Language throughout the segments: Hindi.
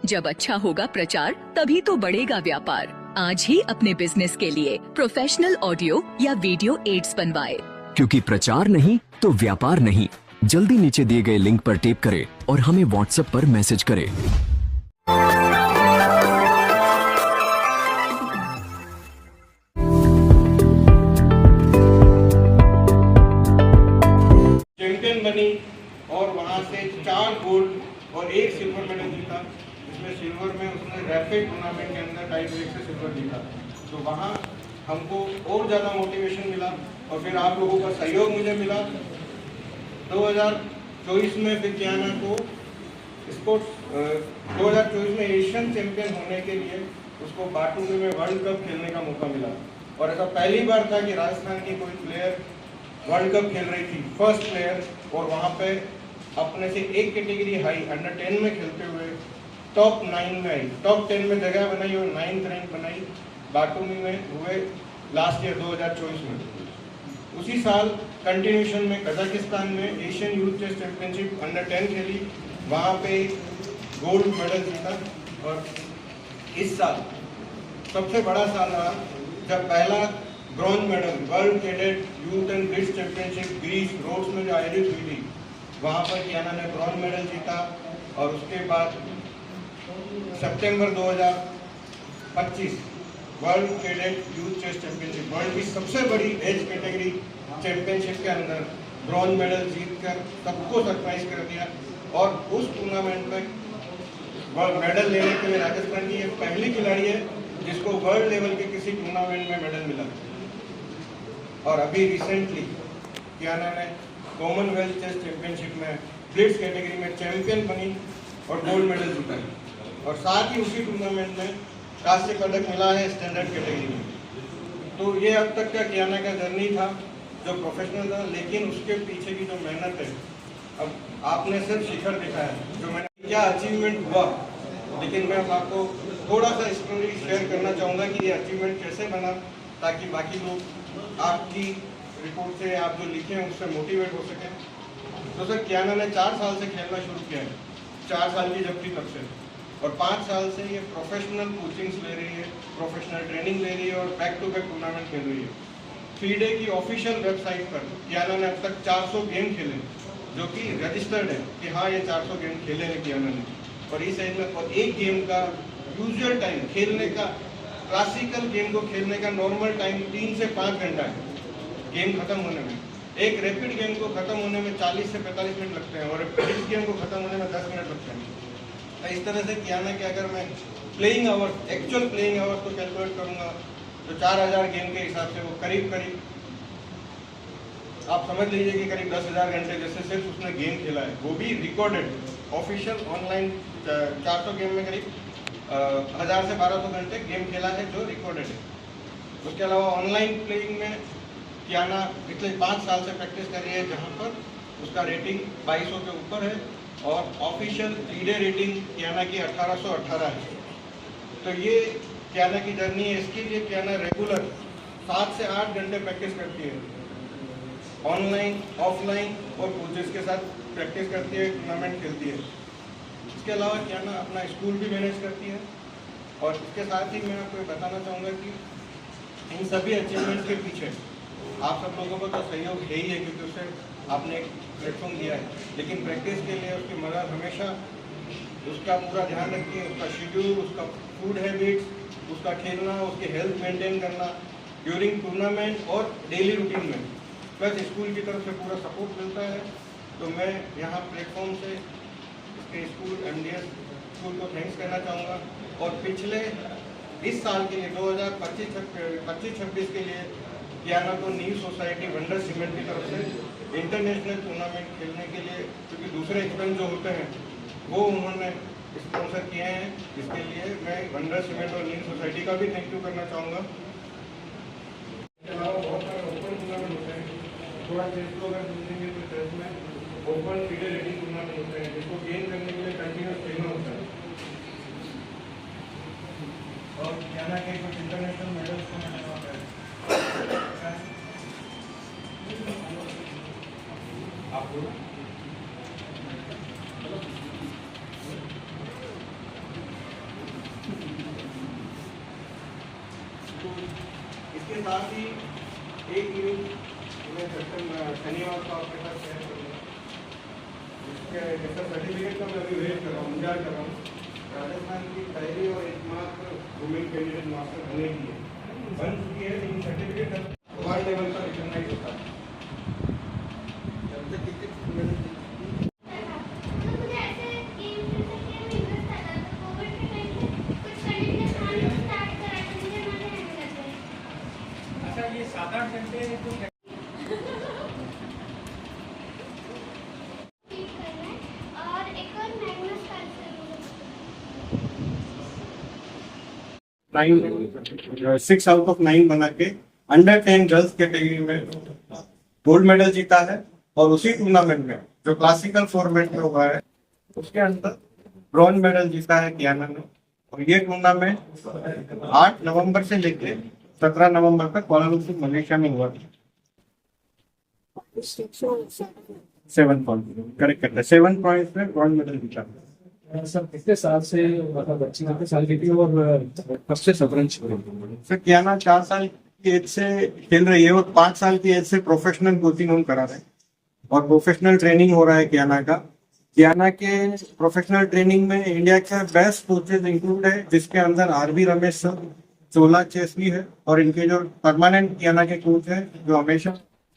जब अच्छा होगा प्रचार तभी तो बढ़ेगा व्यापार। आज ही अपने बिजनेस के लिए प्रोफेशनल ऑडियो या वीडियो एड्स बनवाए, क्योंकि प्रचार नहीं तो व्यापार नहीं। जल्दी नीचे दिए गए लिंक पर टैप करें और हमें व्हाट्सएप पर मैसेज करें। चैंपियन बनी और वहाँ से 4 गोल्ड और 1 सिल्वर मेडल जीता। इसमें सिल्वर में उसने रैपिड टूर्नामेंट के अंदर टाई ब्रेक से सिल्वर जीता। तो वहाँ हमको और ज़्यादा मोटिवेशन मिला और फिर आप लोगों का सहयोग मुझे मिला। 2024 में फिर कियाना को स्पोर्ट्स 2024 में एशियन चैंपियन होने के लिए उसको बाटुंगे में वर्ल्ड कप खेलने का मौका मिला। और ऐसा पहली बार था कि राजस्थान की कोई प्लेयर वर्ल्ड कप खेल रही थी, फर्स्ट प्लेयर, और वहाँ पे अपने से एक कैटेगरी हाई अंडर 10 में खेलते हुए टॉप 9 में आई, टॉप 10 में जगह बनाई और 9th रैंक बनाई बाटुंगी में हुए लास्ट ईयर 2024 में। उसी साल कंटिन्यूशन में कजाकिस्तान में Asian youth chess championship under 10 खेली, वहाँ पे गोल्ड मेडल जीता। और इस साल सबसे बड़ा साल रहा जब पहला bronze medal world cadet youth and bridge championship Greece Rhodes में जो आयोजित हुई थी, वहाँ पर कियाना ने ब्रॉन्ज मेडल जीता। और उसके बाद सितंबर 2025 world cadet youth chess championship, world की सबसे बड़ी एज कैटेगरी चैंपियनशिप के अंदर ब्रॉन्ज मेडल जीतकर सबको सरप्राइज कर दिया। और उस टूर्नामेंट में वर्ल्ड मेडल लेने के लिए राजस्थान की ये पहली खिलाड़ी है जिसको वर्ल्ड लेवल के किसी टूर्नामेंट में मेडल मिला। और अभी रिसेंटली कियाना ने कॉमनवेल्थ चेस चैंपियनशिप में ब्लिट्ज कैटेगरी में चैंपियन बनी और गोल्ड मेडल जीता। और साथ ही उसी टूर्नामेंट में कांस्य पदक मिला है स्टैंडर्ड कैटेगरी में। तो ये अब तक का कियाना का जर्नी था जो प्रोफेशनल था, लेकिन उसके पीछे की जो मेहनत है, अब आपने सिर्फ शिखर देखा है जो मैंने क्या अचीवमेंट हुआ, लेकिन मैं आपको थोड़ा सा स्टोरी शेयर करना चाहूँगा कि ये अचीवमेंट कैसे बना, ताकि बाकी लोग आपकी रिपोर्ट से आप जो लिखे हैं उससे मोटिवेट हो सकें। तो सर कियाना ने 4 साल से खेलना शुरू किया है, 4 साल की जब थी तब से, और 5 साल से ये प्रोफेशनल कोचिंग्स ले रही है, प्रोफेशनल ट्रेनिंग ले रही है और बैक टू बैक टूर्नामेंट खेल रही है। फीडे की ऑफिशियल वेबसाइट पर कियाना ने अब तक 400 गेम खेले, जो कि रजिस्टर्ड है कि हाँ ये 400 गेम खेले हैं कियाना ने। और इस एज में और एक गेम का यूजुअल टाइम खेलने का, क्लासिकल गेम को खेलने का नॉर्मल टाइम 3 से 5 घंटा है गेम खत्म होने में। एक रैपिड गेम को खत्म होने में 40 से 45 मिनट लगते हैं और ब्रिज गेम को खत्म होने में 10 मिनट लगते हैं। तो इस तरह से कियाना कि अगर मैं playing hour, actual playing hour को कैलकुलेट करूँगा तो 4000 गेम के हिसाब से वो करीब आप समझ लीजिए कि करीब 10,000 घंटे जैसे सिर्फ उसने गेम खेला है, वो भी रिकॉर्डेड ऑफिशियल ऑनलाइन 400 गेम में करीब 1000 से 1200 घंटे गेम खेला है जो रिकॉर्डेड है। उसके अलावा ऑनलाइन प्लेइंग में कियाना पिछले 5 साल से प्रैक्टिस कर रही है, जहाँ पर उसका रेटिंग 2200 के ऊपर है और ऑफिशियल फीडे रेटिंग कियाना की 1818 है। तो ये कियाना की जर्नी है। इसके लिए कियाना रेगुलर 7 से 8 घंटे प्रैक्टिस करती है, ऑनलाइन ऑफलाइन और कोचेस के साथ प्रैक्टिस करती है, टूर्नामेंट खेलती है। इसके अलावा कियाना अपना स्कूल भी मैनेज करती है। और इसके साथ ही मैं आपको बताना चाहूँगा कि इन सभी अचीवमेंट्स के पीछे आप सब लोगों का तो सहयोग है ही है, क्योंकि उससे आपने एक प्लेटफॉर्म दिया है, लेकिन प्रैक्टिस के लिए उसकी मदद हमेशा उसका पूरा ध्यान रखिए, उसका शेड्यूल, उसका फूड हैबिट्स, उसका खेलना, उसकी हेल्थ मेंटेन करना ड्यूरिंग टूर्नामेंट और डेली रूटीन में, प्लस स्कूल की तरफ से पूरा सपोर्ट मिलता है। तो मैं यहाँ प्लेटफॉर्म से इसके स्कूल MDS स्कूल को थैंक्स करना चाहूँगा। और पिछले इस साल के लिए 2025-26 के लिए कियाना को न्यू सोसाइटी वंडर सीमेंट की तरफ से इंटरनेशनल टूर्नामेंट खेलने के लिए, क्योंकि दूसरे एक्सपेंस जो होते हैं वो उन्होंने स्पॉन्सर किए हैं, इसके लिए मैं वंडर सीमेंट और न्यू सोसाइटी का भी थैंक यू करना चाहूँगा। इसके अलावा बहुत सारे ओपन टूर्नामेंट होते हैं, थोड़ा चेस को अगर समझेंगे तो चेस में ओपन फीडे रेटिंग टूर्नामेंट होते हैं, जिसको गेन करने के लिए कंटिन्यूस खेलना होता है। और कियाना के कुछ इंटरनेशनल मेडल्स को मैंने वहाँ पर आपको साथ ही एक न्यूज मैं शनिवार को आपके साथ शेयर करूँगा। इसका सर्टिफिकेट का मैं अभी वेट कर रहा हूँ, इंतजार कर रहा हूँ। राजस्थान की पहली और एकमात्र वुमेन कैंडिडेट मास्टर होने की है, बन चुकी है, लेकिन सर्टिफिकेट वर्ल्ड लेवल पर रिकॉग्नाइज होता है। जब तक कितने ये 7-8 घंटे तो और एक और मैग्नस कार्ड 6 आउट ऑफ 9 बना के अंडर 10 गर्ल्स कैटेगरी में गोल्ड मेडल जीता है। और उसी टूर्नामेंट में जो क्लासिकल फॉर्मेट में हुआ है उसके अंदर ब्रॉन्ज मेडल जीता है कियाना ने। और ये टूर्नामेंट 8 नवंबर से लेकर 17 नवंबर तक कुआलालंपुर मलेशिया में हुआ था। 7 पॉइंट करेक्ट करता है, 7 पॉइंट्स में ब्रॉन्ज मेडल जीता। सर कितने साल से मतलब बच्ची कितने साल की थी और कब से शतरंज सर कियाना 4 साल की एज से खेल रही है और 5 साल की एज से प्रोफेशनल कोचिंग हम करा रहे हैं और प्रोफेशनल ट्रेनिंग हो रहा है कियाना का। कियाना के प्रोफेशनल ट्रेनिंग में इंडिया के बेस्ट कोचेज इंक्लूड है, जिसके अंदर आरबी रमेश सर, चोला चेसली है और इनके जो परमानेंट कियाना के कोच है जो हमेशा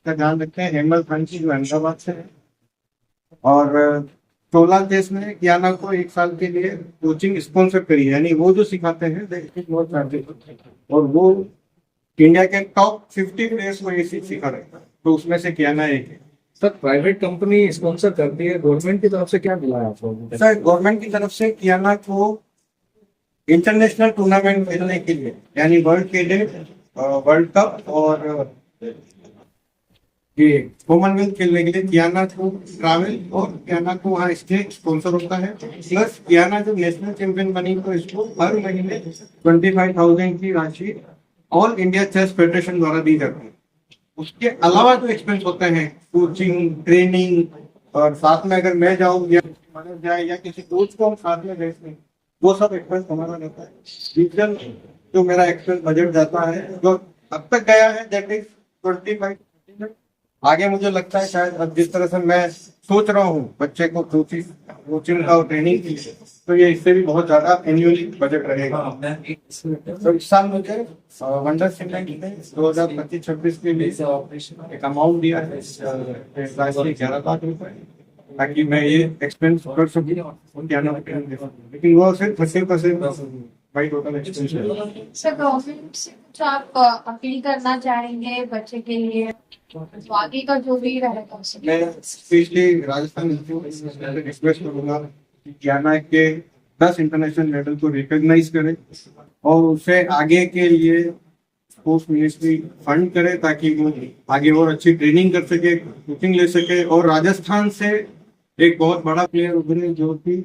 का ध्यान रखते हैं हेमल फ्रांची जो अहमदाबाद से है। और चोला चेस ने कियाना को 1 साल के लिए कोचिंग स्पॉन्सर करी है, यानी वो जो सिखाते हैं और वो इंडिया के टॉप 50 प्लेयर्स को ये सिखा रहे हैं, तो उसमें से कियाना एक है। सर प्राइवेट कंपनी स्पॉन्सर करती है, गवर्नमेंट की तरफ से क्या मिला है आपको? सर गवर्नमेंट की तरफ से कियाना को इंटरनेशनल टूर्नामेंट खेलने के लिए, यानी वर्ल्ड कैडेट, वर्ल्ड कप और ये कॉमनवेल्थ खेलने के लिए कियाना को ट्रैवल और कियाना को वहाँ स्टे स्पॉन्सर होता है। प्लस कियाना जब नेशनल चैंपियन बनी तो इसको हर महीने 25,000 की राशि ऑल इंडिया चेस फेडरेशन द्वारा दी जाती है। उसके अलावा जो एक्सपेंस होते हैं कोचिंग, ट्रेनिंग और साथ में अगर मैं जाऊँ या मदद जाए या किसी कोच को हम साथ में भेजते हैं, वो सब एक्सपेंस हमारा रहता है। रीजन जो मेरा एक्सपेंस बजट जाता है जो अब तक गया है दैट इज 25। आगे मुझे लगता है शायद अब जिस तरह से मैं सोच रहा हूँ बच्चे को कोचिंग का और ट्रेनिंग के लिए, तो ये इससे भी बहुत ज्यादा एनुअली बजट रहेगा। तो इस साल मुझे वंडर सीमेंट ने 2025-26 के लिए एक अमाउंट दिया है 11 लाख रुपए, ताकि मैं ये एक्सपेंस कर सकूँ। लेकिन वो सिर्फ 30% भाई टोटल एक्सपेंस है। सर गवर्नमेंट से कुछ आप अपील करना चाहेंगे बच्चे के लिए, तो आगे का जो भी रहेगा उससे? मैं स्पेशली राजस्थान रिक्वेस्ट करूंगा कि कियाना के 10 इंटरनेशनल मेडल को रिकॉग्नाइज करे और उसे आगे के लिए स्पोर्ट्स मिनिस्ट्री फंड करे, ताकि वो आगे और अच्छी ट्रेनिंग कर सके, कोचिंग ले सके और राजस्थान से एक बहुत बड़ा प्लेयर उभरे जो कि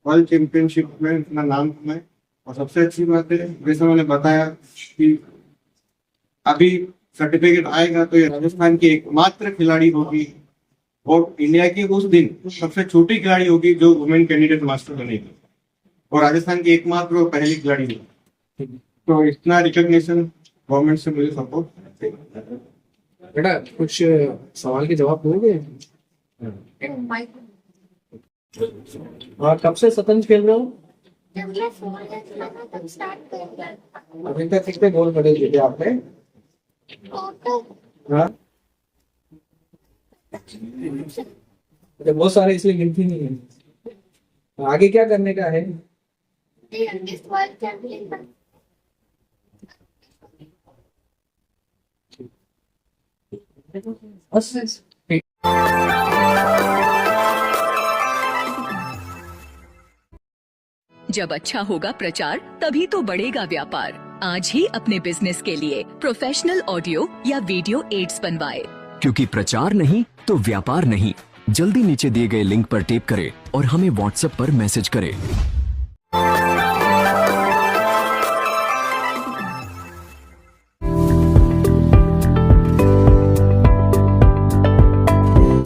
वर्ल्ड चैंपियनशिप में अपना नाम कमाए। और सबसे अच्छी बात है, जैसे मैंने बताया कि अभी सर्टिफिकेट आएगा तो ये राजस्थान की एकमात्र खिलाड़ी होगी और इंडिया की उस दिन सबसे छोटी खिलाड़ी होगी जो वुमेन कैंडिडेट मास्टर बनेगी और राजस्थान की एकमात्र और पहली खिलाड़ी होगी। तो इतना रिकॉग्निशन गवर्नमेंट से मुझे सपोर्ट। बेटा कुछ सवाल के जवाब दोगे? और कब से शतरंज खेल रहे हो? जब मैं 4 इयर्स का था तब स्टार्ट किया। अभी तक कितने गोल्ड मेडल जीते आपने? टोटल हाँ बहुत सारे, इसलिए गिनती नहीं है। आगे क्या करने का है? यंगेस्ट वर्ल्ड चैंपियन बन। बस जब अच्छा होगा प्रचार तभी तो बढ़ेगा व्यापार। आज ही अपने बिजनेस के लिए प्रोफेशनल ऑडियो या वीडियो एड्स बनवाए, क्योंकि प्रचार नहीं तो व्यापार नहीं। जल्दी नीचे दिए गए लिंक पर टैप करें और हमें व्हाट्सएप पर मैसेज करें।